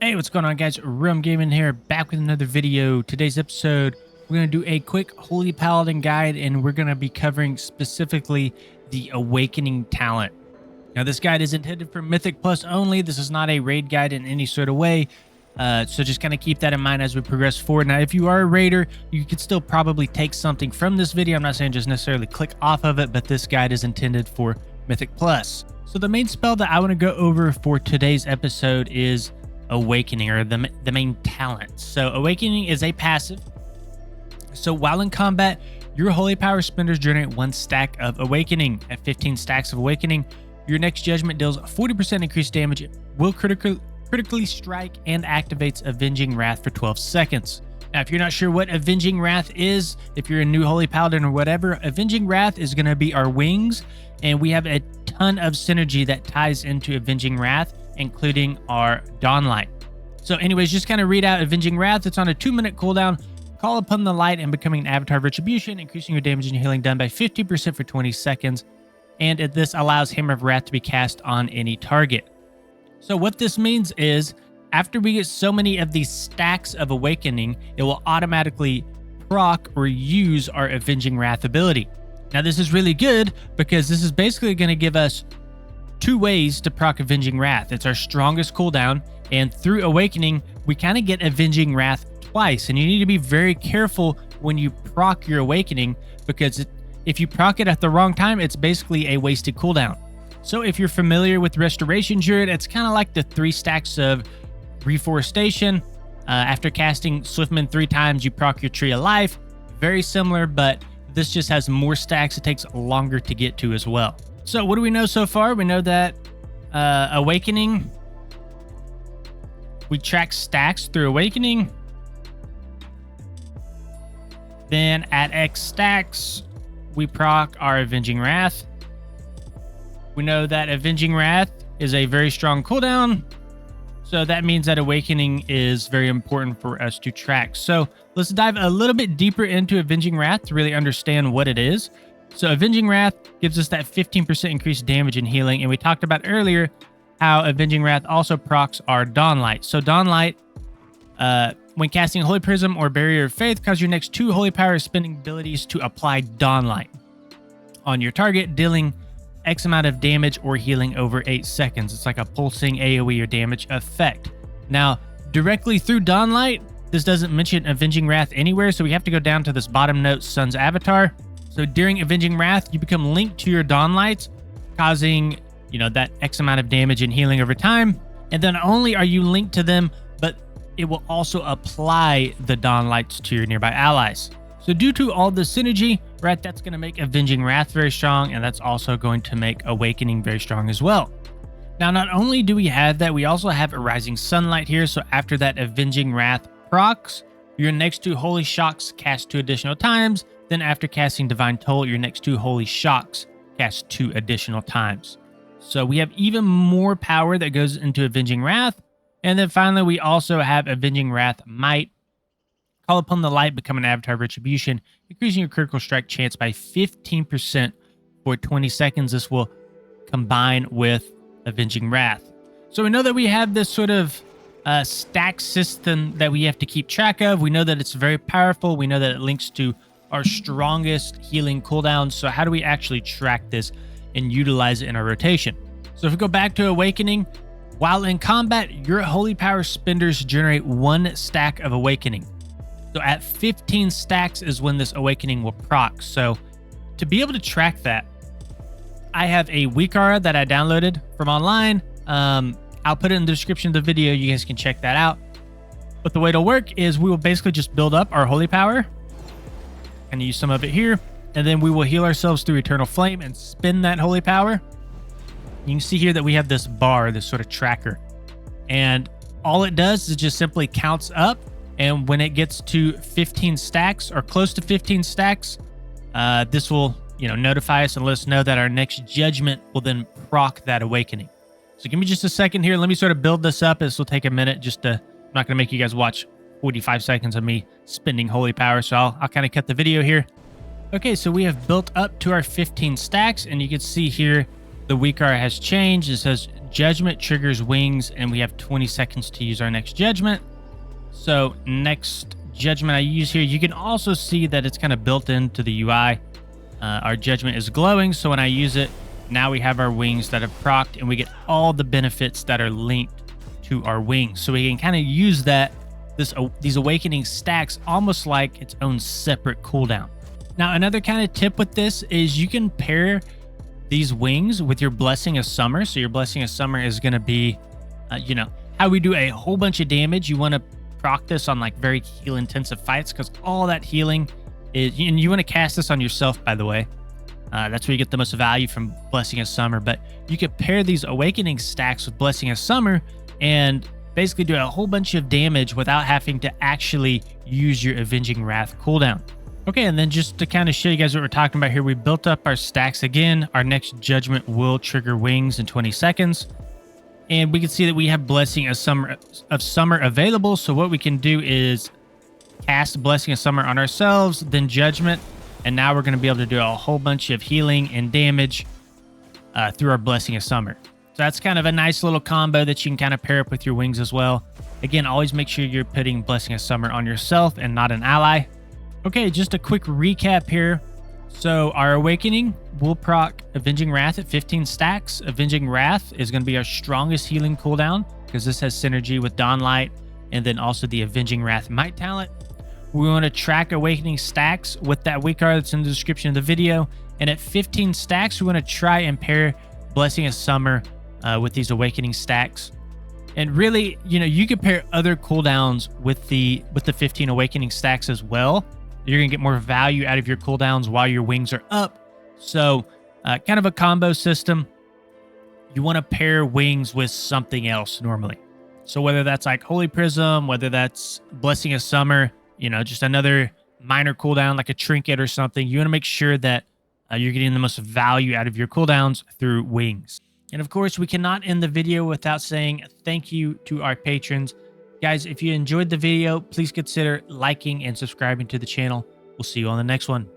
Hey, what's going on, guys? Rum Gaming here, back with another video. Today's episode, we're going to do a quick Holy Paladin guide, and we're going to be covering specifically the Awakening talent. Now, this guide is intended for Mythic Plus only. This is not a raid guide in any sort of way, so just kind of keep that in mind as we progress forward. Now, if you are a raider, you could still probably take something from this video. I'm not saying just necessarily click off of it, but this guide is intended for Mythic Plus. So the main spell that I want to go over for today's episode is Awakening, or the main talent. So Awakening is a passive. So while in combat, your holy power spenders generate 1 stack of Awakening. At 15 stacks of Awakening, your next judgment deals 40% increased damage, will critically strike, and activates Avenging Wrath for 12 seconds. Now, if you're not sure what Avenging Wrath is, if you're a new Holy Paladin or whatever, Avenging Wrath is going to be our wings, and we have a ton of synergy that ties into Avenging Wrath, including our Dawnlight. So anyways, just kind of read out Avenging Wrath. It's on a 2-minute cooldown. Call upon the light and becoming an avatar of retribution, increasing your damage and healing done by 50% for 20 seconds. And this allows Hammer of Wrath to be cast on any target. So what this means is, after we get so many of these stacks of Awakening, it will automatically proc or use our Avenging Wrath ability. Now, this is really good because this is basically going to give us 2 ways to proc Avenging Wrath. It's our strongest cooldown, and through Awakening, we kind of get Avenging Wrath twice, and you need to be very careful when you proc your Awakening, because if you proc it at the wrong time, it's basically a wasted cooldown. So if you're familiar with Restoration Druid, it's kind of like the 3 stacks of Reforestation. After casting Swiftman 3 times, you proc your Tree of Life. Very similar, but this just has more stacks. It takes longer to get to as well. So what do we know so far? We know that Awakening, we track stacks through Awakening. Then at X stacks, we proc our Avenging Wrath. We know that Avenging Wrath is a very strong cooldown, so that means that Awakening is very important for us to track. So let's dive a little bit deeper into Avenging Wrath to really understand what it is. So Avenging Wrath gives us that 15% increased damage and healing, and we talked about earlier how Avenging Wrath also procs our Dawnlight. So Dawnlight, when casting Holy Prism or Barrier of Faith, cause your next 2 Holy Power spending abilities to apply Dawnlight on your target, dealing X amount of damage or healing over 8 seconds. It's like a pulsing AoE or damage effect. Now, directly through Dawnlight, this doesn't mention Avenging Wrath anywhere, so we have to go down to this bottom note, Sun's Avatar. So during Avenging Wrath, you become linked to your Dawnlights, causing, that X amount of damage and healing over time. And then not only are you linked to them, but it will also apply the Dawnlights to your nearby allies. So due to all the synergy, right, that's going to make Avenging Wrath very strong, and that's also going to make Awakening very strong as well. Now, not only do we have that, we also have a Rising Sunlight here. So after that Avenging Wrath procs, your next 2 Holy Shocks cast 2 additional times. Then after casting Divine Toll, your next 2 Holy Shocks cast 2 additional times. So we have even more power that goes into Avenging Wrath. And then finally, we also have Avenging Wrath Might. Call upon the light, become an avatar of retribution, increasing your critical strike chance by 15% for 20 seconds. This will combine with Avenging Wrath. So we know that we have this sort of stack system that we have to keep track of. We know that it's very powerful. We know that it links to our strongest healing cooldowns. So how do we actually track this and utilize it in our rotation? So if we go back to Awakening, while in combat, your Holy Power spenders generate 1 stack of Awakening. So at 15 stacks is when this Awakening will proc. So to be able to track that, I have a weak aura that I downloaded from online. I'll put it in the description of the video. You guys can check that out. But the way it'll work is we will basically just build up our Holy Power and use some of it here. And then we will heal ourselves through Eternal Flame and spin that Holy Power. You can see here that we have this bar, this sort of tracker. And all it does is just simply counts up. And when it gets to 15 stacks or close to 15 stacks, this will, notify us and let us know that our next judgment will then proc that Awakening. So give me just a second here. Let me sort of build this up. This will take a minute. I'm not going to make you guys watch 45 seconds of me spending Holy Power. So I'll kind of cut the video here. Okay, so we have built up to our 15 stacks, and you can see here the weak art has changed. It says judgment triggers wings, and we have 20 seconds to use our next judgment. So next judgment I use here, you can also see that it's kind of built into the UI. Our judgment is glowing, so when I use it, now we have our wings that have procced, and we get all the benefits that are linked to our wings. So we can kind of use these awakening stacks almost like its own separate cooldown. Now, another kind of tip with this is you can pair these wings with your Blessing of Summer. So your Blessing of Summer is going to be, how we do a whole bunch of damage. You want to proc this on like very heal intensive fights, because all that healing is, and you want to cast this on yourself, by the way. That's where you get the most value from Blessing of Summer. But you could pair these awakening stacks with Blessing of Summer and basically do a whole bunch of damage without having to actually use your Avenging Wrath cooldown. Okay, and then just to kind of show you guys what we're talking about here, we built up our stacks again. Our next judgment will trigger wings in 20 seconds. And we can see that we have Blessing of Summer available. So what we can do is cast Blessing of Summer on ourselves, then judgment. And now we're going to be able to do a whole bunch of healing and damage through our Blessing of Summer. So that's kind of a nice little combo that you can kind of pair up with your wings as well. Again, always make sure you're putting Blessing of Summer on yourself and not an ally. Okay, just a quick recap here. So our Awakening will proc Avenging Wrath at 15 stacks. Avenging Wrath is going to be our strongest healing cooldown because this has synergy with Dawnlight and then also the Avenging Wrath Might talent. We want to track Awakening stacks with that weak art that's in the description of the video. And at 15 stacks, we want to try and pair Blessing of Summer with these Awakening stacks. And really, you could pair other cooldowns with the 15 Awakening stacks as well. You're going to get more value out of your cooldowns while your wings are up. So kind of a combo system. You want to pair wings with something else normally. So whether that's like Holy Prism, whether that's Blessing of Summer, just another minor cooldown like a trinket or something, you want to make sure that you're getting the most value out of your cooldowns through wings. And of course, we cannot end the video without saying thank you to our patrons. Guys, if you enjoyed the video, please consider liking and subscribing to the channel. We'll see you on the next one.